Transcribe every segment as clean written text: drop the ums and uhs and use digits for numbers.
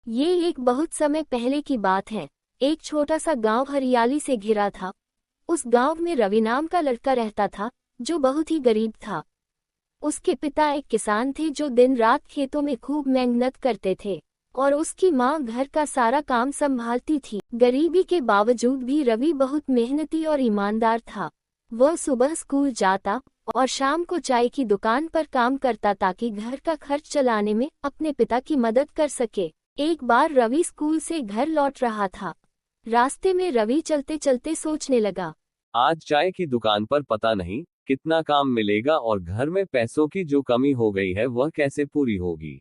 ये एक बहुत समय पहले की बात है। एक छोटा सा गांव हरियाली से घिरा था। उस गांव में रवि नाम का लड़का रहता था, जो बहुत ही गरीब था। उसके पिता एक किसान थे जो दिन रात खेतों में खूब मेहनत करते थे, और उसकी माँ घर का सारा काम संभालती थी। गरीबी के बावजूद भी रवि बहुत मेहनती और ईमानदार था। वह सुबह स्कूल जाता और शाम को चाय की दुकान पर काम करता ताकि घर का खर्च चलाने में अपने पिता की मदद कर सके। एक बार रवि स्कूल से घर लौट रहा था। रास्ते में रवि चलते चलते सोचने लगा, आज चाय की दुकान पर पता नहीं कितना काम मिलेगा और घर में पैसों की जो कमी हो गई है वह कैसे पूरी होगी।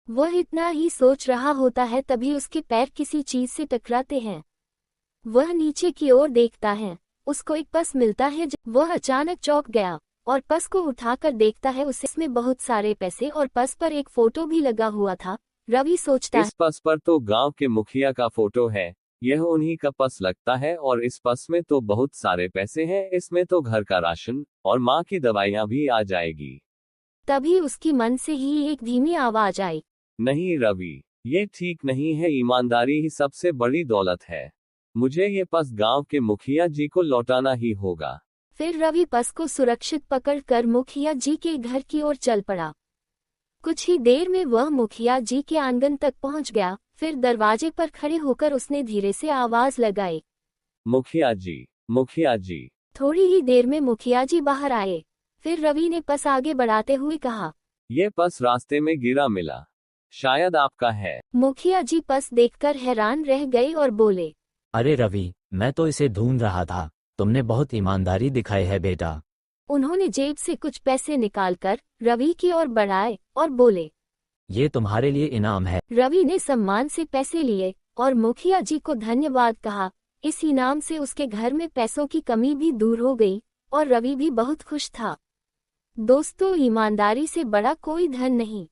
वह इतना ही सोच रहा होता है, तभी उसके पैर किसी चीज से टकराते हैं। वह नीचे की ओर देखता है, उसको एक पर्स मिलता है। वह अचानक चौंक गया और पर्स को उठाकर देखता है, उसमें बहुत सारे पैसे और पर्स पर एक फोटो भी लगा हुआ था। रवि सोचता है, इस पर्स पर तो गांव के मुखिया का फोटो है। यह उन्हीं का पर्स लगता है और इस पर्स में तो बहुत सारे पैसे हैं। इसमें तो घर का राशन और माँ की दवाइयाँ भी आ जाएगी। तभी उसकी मन से ही एक धीमी आवाज आई, नहीं रवि, ये ठीक नहीं है। ईमानदारी ही सबसे बड़ी दौलत है। मुझे ये पर्स गांव के मुखिया जी को लौटाना ही होगा। फिर रवि पर्स को सुरक्षित पकड़कर मुखिया जी के घर की ओर चल पड़ा। कुछ ही देर में वह मुखिया जी के आंगन तक पहुंच गया। फिर दरवाजे पर खड़े होकर उसने धीरे से आवाज लगाई, मुखिया जी, मुखिया जी। थोड़ी ही देर में मुखिया जी बाहर आए। फिर रवि ने पर्स आगे बढ़ाते हुए कहा, ये पर्स रास्ते में गिरा मिला, शायद आपका है। मुखिया जी पर्स देखकर हैरान रह गए और बोले, अरे रवि, मैं तो इसे ढूंढ रहा था। तुमने बहुत ईमानदारी दिखाई है बेटा। उन्होंने जेब से कुछ पैसे निकालकर रवि की ओर बढ़ाए और बोले, ये तुम्हारे लिए इनाम है। रवि ने सम्मान से पैसे लिए और मुखिया जी को धन्यवाद कहा। इस इनाम से उसके घर में पैसों की कमी भी दूर हो गई और रवि भी बहुत खुश था। दोस्तों, ईमानदारी से बड़ा कोई धन नहीं।